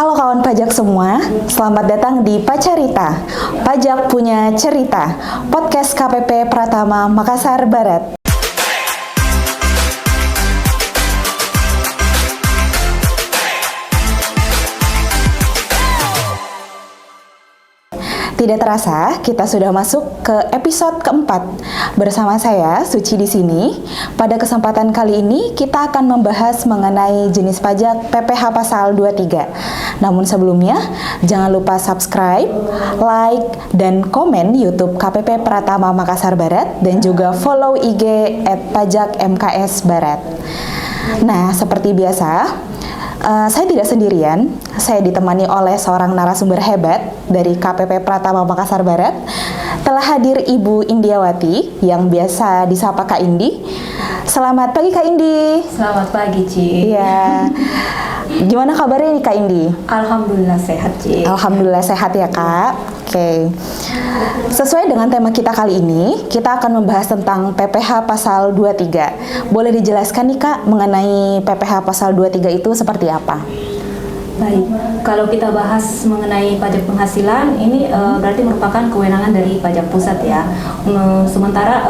Halo kawan pajak semua, selamat datang di Pacarita, Pajak Punya Cerita, podcast KPP Pratama Makassar Barat. Tidak terasa, kita sudah masuk ke episode keempat. Bersama saya, Suci di sini. Pada kesempatan kali ini, kita akan membahas mengenai jenis pajak PPh Pasal 23. Namun sebelumnya, jangan lupa subscribe, like, dan komen YouTube KPP Pratama Makassar Barat, dan juga follow IG @pajakmks Barat. Nah, seperti biasa, saya tidak sendirian, saya ditemani oleh seorang narasumber hebat dari KPP Pratama Makassar Barat. Telah hadir Ibu Indiawati yang biasa disapa Kak Indi. Selamat pagi Kak Indi. Selamat pagi Ci. Iya. Gimana kabarnya nih Kak Indi? Alhamdulillah sehat Ci. Alhamdulillah sehat ya Kak. Oke. Sesuai dengan tema kita kali ini, kita akan membahas tentang PPh Pasal 23. Boleh dijelaskan nih Kak mengenai PPh Pasal 23 itu seperti apa? Baik, kalau kita bahas mengenai pajak penghasilan, ini berarti merupakan kewenangan dari pajak pusat ya. Sementara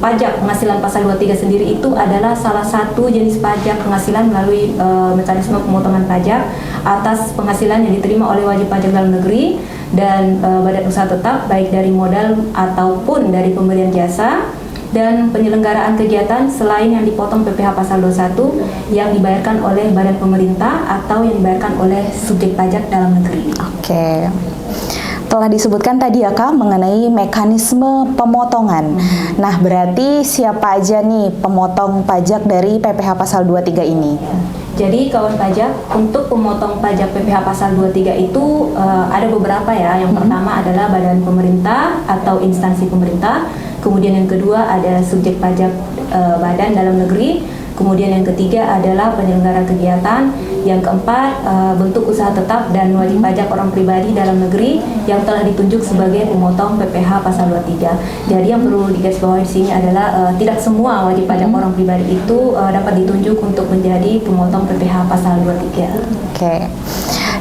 pajak penghasilan Pasal 23 sendiri itu adalah salah satu jenis pajak penghasilan melalui mekanisme pemotongan pajak atas penghasilan yang diterima oleh wajib pajak dalam negeri dan badan usaha tetap, baik dari modal ataupun dari pemberian jasa, dan penyelenggaraan kegiatan selain yang dipotong PPh Pasal 21 yang dibayarkan oleh badan pemerintah atau yang dibayarkan oleh subjek pajak dalam negeri. Oke. Telah disebutkan tadi ya Kak mengenai mekanisme pemotongan. Nah, berarti siapa aja nih pemotong pajak dari PPh Pasal 23 ini? Jadi kawan pajak, untuk pemotong pajak PPh Pasal 23 itu ada beberapa ya. Yang pertama adalah badan pemerintah atau instansi pemerintah. Kemudian yang kedua ada subjek pajak badan dalam negeri. Kemudian yang ketiga adalah penyelenggara kegiatan. Yang keempat bentuk usaha tetap dan wajib pajak orang pribadi dalam negeri yang telah ditunjuk sebagai pemotong PPh Pasal 23. Jadi yang perlu digarisbawahi di sini adalah tidak semua wajib pajak orang pribadi itu dapat ditunjuk untuk menjadi pemotong PPh Pasal 23. Oke.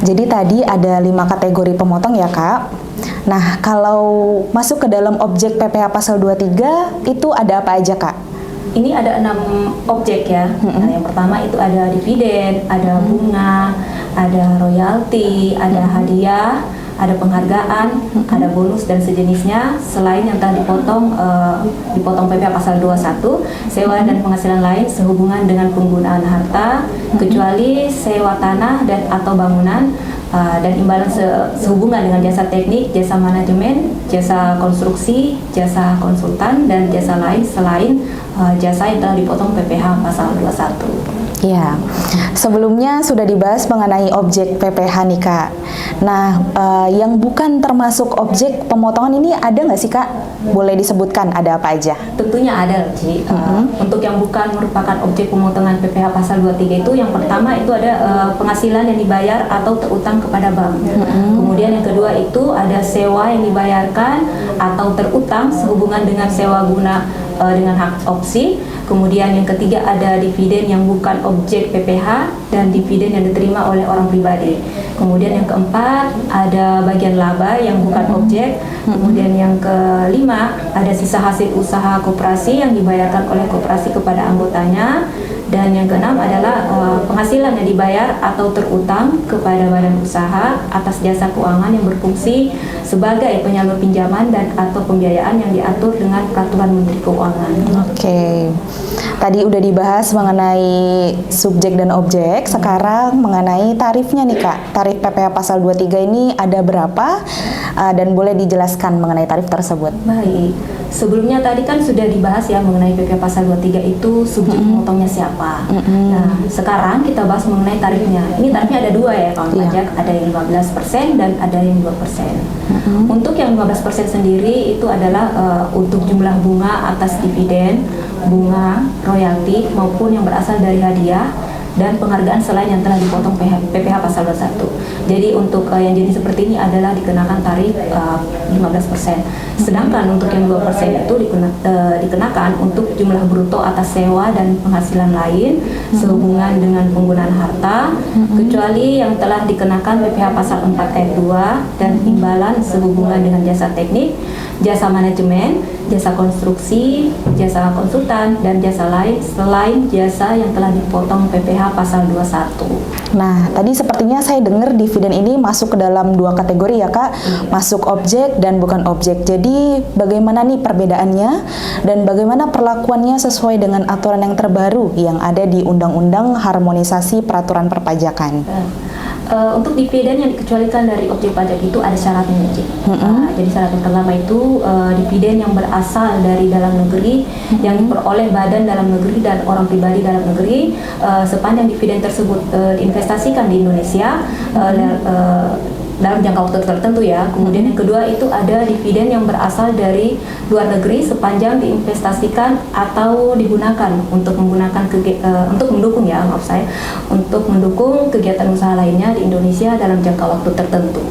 Jadi tadi ada 5 kategori pemotong ya Kak. Nah, kalau masuk ke dalam objek PPh Pasal 23 itu ada apa aja Kak? Ini ada 6 objek ya. Nah, yang pertama itu ada dividen, ada bunga, ada royalti, ada hadiah, ada penghargaan, ada bonus dan sejenisnya. Selain yang telah dipotong PPh Pasal 21, sewa dan penghasilan lain sehubungan dengan penggunaan harta, kecuali sewa tanah dan atau bangunan, dan imbalan sehubungan dengan jasa teknik, jasa manajemen, jasa konstruksi, jasa konsultan, dan jasa lain selain jasa yang telah dipotong PPh Pasal 21. Ya, sebelumnya sudah dibahas mengenai objek PPh nih Kak. Nah, yang bukan termasuk objek pemotongan ini ada nggak sih Kak? Boleh disebutkan ada apa aja? Tentunya ada Ci. Untuk yang bukan merupakan objek pemotongan PPh Pasal 23 itu yang pertama itu ada penghasilan yang dibayar atau terutang kepada bank. Kemudian yang kedua itu ada sewa yang dibayarkan atau terutang sehubungan dengan sewa guna dengan hak opsi. Kemudian yang ketiga ada dividen yang bukan objek PPh dan dividen yang diterima oleh orang pribadi. Kemudian yang keempat ada bagian laba yang bukan objek. Kemudian yang kelima ada sisa hasil usaha koperasi yang dibayarkan oleh koperasi kepada anggotanya. Dan yang keenam adalah penghasilan yang dibayar atau terutang kepada badan usaha atas jasa keuangan yang berfungsi sebagai penyalur pinjaman dan atau pembiayaan yang diatur dengan Peraturan Menteri Keuangan. Oke. Tadi udah dibahas mengenai subjek dan objek, sekarang mengenai tarifnya nih Kak. Tarif PPh Pasal 23 ini ada berapa dan boleh dijelaskan mengenai tarif tersebut? Baik. Sebelumnya tadi kan sudah dibahas ya mengenai PPh Pasal 23 itu subjek pemotongnya siapa. Nah, sekarang kita bahas mengenai tarifnya. Ini tarifnya ada dua ya kawan pajak, ada yang 15% dan ada yang 2%. Untuk yang 15% sendiri itu adalah untuk jumlah bunga atas dividen, bunga, royalti maupun yang berasal dari hadiah dan penghargaan selain yang telah dipotong PPh Pasal 21. Jadi untuk yang jenis seperti ini adalah dikenakan tarif 15%. Sedangkan untuk yang 2% itu dikenakan untuk jumlah bruto atas sewa dan penghasilan lain sehubungan dengan penggunaan harta, kecuali yang telah dikenakan PPh pasal 4 ayat 2 dan imbalan sehubungan dengan jasa teknik, jasa manajemen, jasa konstruksi, jasa konsultan, dan jasa lain selain jasa yang telah dipotong PPh pasal 21. Nah, tadi sepertinya saya dengar dividen ini masuk ke dalam dua kategori ya Kak, masuk objek dan bukan objek. Jadi bagaimana nih perbedaannya dan bagaimana perlakuannya sesuai dengan aturan yang terbaru yang ada di Undang-Undang Harmonisasi Peraturan Perpajakan? Untuk dividen yang dikecualikan dari objek pajak itu ada syaratnya, Cik. Jadi syarat yang pertama itu dividen yang berasal dari dalam negeri yang diperoleh badan dalam negeri dan orang pribadi dalam negeri sepanjang dividen tersebut diinvestasikan di Indonesia dalam jangka waktu tertentu ya. Kemudian yang kedua itu ada dividen yang berasal dari luar negeri sepanjang diinvestasikan atau digunakan untuk mendukung kegiatan usaha lainnya di Indonesia dalam jangka waktu tertentu.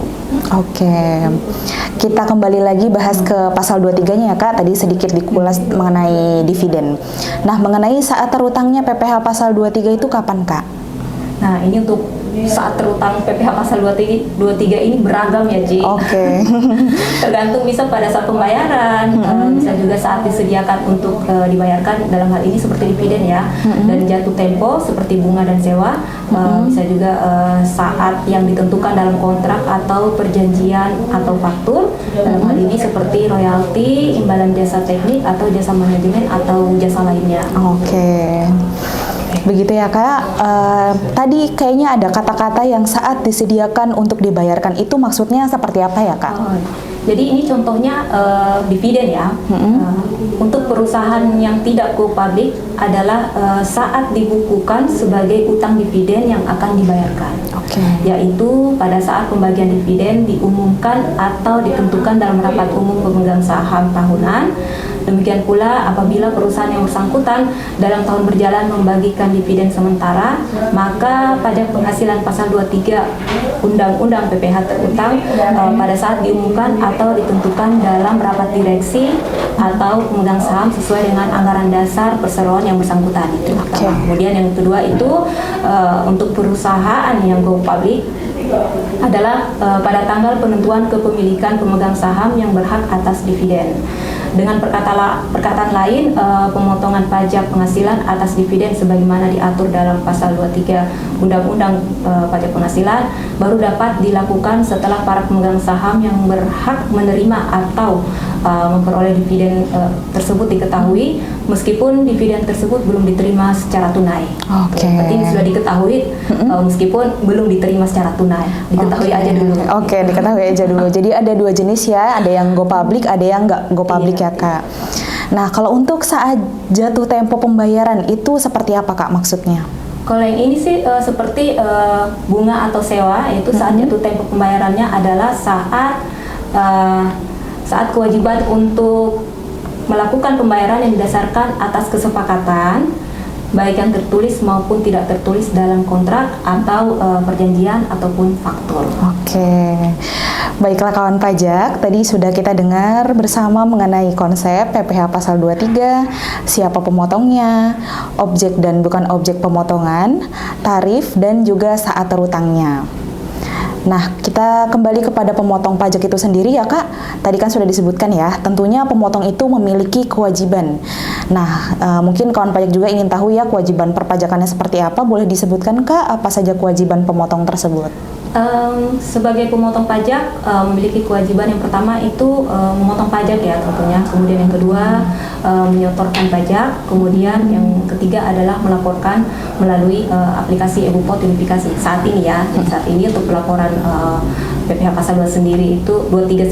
Oke, kita kembali lagi bahas ke pasal 23-nya ya Kak, tadi sedikit dikulas mengenai dividen. Nah, mengenai saat terutangnya PPh pasal 23 itu kapan Kak? Nah, ini untuk saat terutang PPh pasal 23 ini beragam ya, Ci. Oke. Tergantung bisa pada saat pembayaran, bisa juga saat disediakan untuk dibayarkan, dalam hal ini seperti dividen ya, dan jatuh tempo seperti bunga dan sewa, bisa juga saat yang ditentukan dalam kontrak atau perjanjian atau faktur, dalam hal ini seperti royalti, imbalan jasa teknik atau jasa manajemen atau jasa lainnya. Oke. Begitu ya Kak, tadi kayaknya ada kata-kata yang saat disediakan untuk dibayarkan, itu maksudnya seperti apa ya Kak? Jadi ini contohnya dividen ya. Untuk perusahaan yang tidak go public adalah saat dibukukan sebagai utang dividen yang akan dibayarkan. Yaitu pada saat pembagian dividen diumumkan atau ditentukan dalam rapat umum pemegang saham tahunan. Demikian pula apabila perusahaan yang bersangkutan dalam tahun berjalan membagikan dividen sementara, maka pajak penghasilan pasal 23 Undang-Undang PPh terutang pada saat diumumkan atau ditentukan dalam rapat direksi atau pemegang saham sesuai dengan anggaran dasar perseroan yang bersangkutan itu. Kemudian yang kedua itu untuk perusahaan yang go public adalah pada tanggal penentuan kepemilikan pemegang saham yang berhak atas dividen. Dengan perkataan lain, pemotongan pajak penghasilan atas dividen sebagaimana diatur dalam pasal 23 Undang-Undang Pajak Penghasilan baru dapat dilakukan setelah para pemegang saham yang berhak menerima atau memperoleh dividen tersebut diketahui, meskipun dividen tersebut belum diterima secara tunai. Berarti ini sudah diketahui meskipun belum diterima secara tunai, diketahui aja dulu. Diketahui aja dulu. Jadi ada dua jenis ya, ada yang go public, ada yang nggak go public ya Kak. Nah, kalau untuk saat jatuh tempo pembayaran itu seperti apa Kak maksudnya? Kalau yang ini sih seperti bunga atau sewa, yaitu saat jatuh tempo pembayarannya adalah saat kewajiban untuk melakukan pembayaran yang didasarkan atas kesepakatan, baik yang tertulis maupun tidak tertulis dalam kontrak atau perjanjian ataupun faktur. Baiklah kawan pajak, tadi sudah kita dengar bersama mengenai konsep PPh pasal 23, siapa pemotongnya, objek dan bukan objek pemotongan, tarif, dan juga saat terutangnya. Nah, kita kembali kepada pemotong pajak itu sendiri ya Kak. Tadi kan sudah disebutkan ya, tentunya pemotong itu memiliki kewajiban. Nah, mungkin kawan pajak juga ingin tahu ya kewajiban perpajakannya seperti apa. Boleh disebutkan Kak, apa saja kewajiban pemotong tersebut? Sebagai pemotong pajak memiliki kewajiban yang pertama itu memotong pajak ya tentunya, kemudian yang kedua menyetorkan pajak, kemudian yang ketiga adalah melaporkan melalui aplikasi e-Bupot Unifikasi saat ini ya. Jadi saat ini untuk pelaporan PPh pasal 23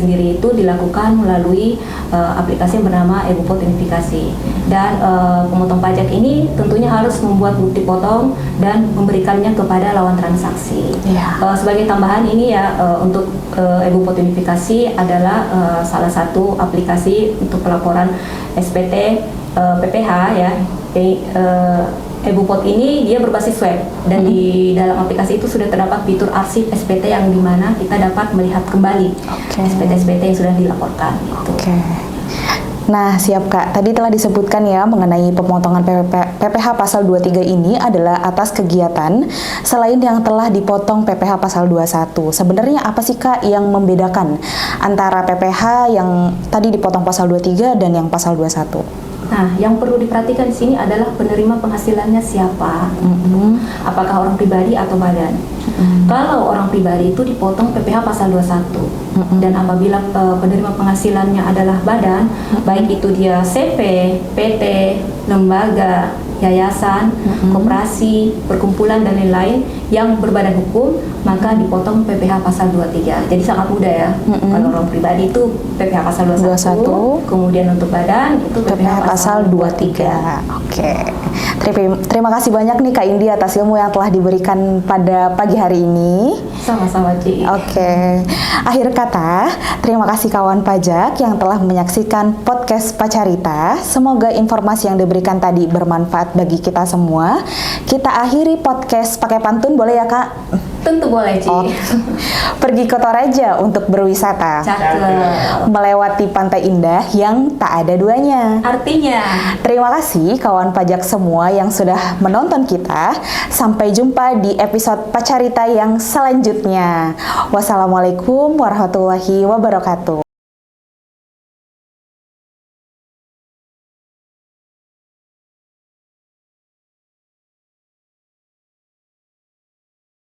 sendiri itu dilakukan melalui aplikasi yang bernama e-Bupot Unifikasi, dan pemotong pajak ini tentunya harus membuat bukti potong dan memberikannya kepada lawan transaksi. Sebagai tambahan ini ya, untuk e-Bupot Unifikasi adalah salah satu aplikasi untuk pelaporan SPT PPH ya. Jadi, EbuPOD ini dia berbasis web dan di dalam aplikasi itu sudah terdapat fitur arsip SPT yang dimana kita dapat melihat kembali SPT-SPT yang sudah dilaporkan. Gitu. Nah, siap Kak. Tadi telah disebutkan ya mengenai pemotongan PPH pasal 23 ini adalah atas kegiatan selain yang telah dipotong PPH pasal 21. Sebenarnya apa sih Kak yang membedakan antara PPH yang tadi dipotong pasal 23 dan yang pasal 21? Nah, yang perlu diperhatikan di sini adalah penerima penghasilannya siapa, apakah orang pribadi atau badan. Kalau orang pribadi itu dipotong PPH pasal 21, dan apabila penerima penghasilannya adalah badan, baik itu dia CP, PT, lembaga, yayasan, koperasi, perkumpulan dan lain-lain yang berbadan hukum, maka dipotong PPH pasal 23. Jadi sangat mudah ya. Kalau orang pribadi itu PPH pasal 21, kemudian untuk badan itu PPH pasal 23. Oke. Terima kasih banyak nih Kak Indi atas ilmu yang telah diberikan pada pagi hari ini. Sama-sama, Ci. Oke. Akhir kata, terima kasih kawan pajak yang telah menyaksikan podcast Pacarita. Semoga informasi yang diberikan tadi bermanfaat bagi kita semua. Kita akhiri podcast pakai pantun, boleh ya Kak? Tentu boleh, Ci. Pergi ke Toraja untuk berwisata. Cakep. Melewati pantai indah yang tak ada duanya. Artinya, terima kasih kawan pajak semua yang sudah menonton kita. Sampai jumpa di episode Pacarita yang selanjutnya. Wassalamualaikum warahmatullahi wabarakatuh.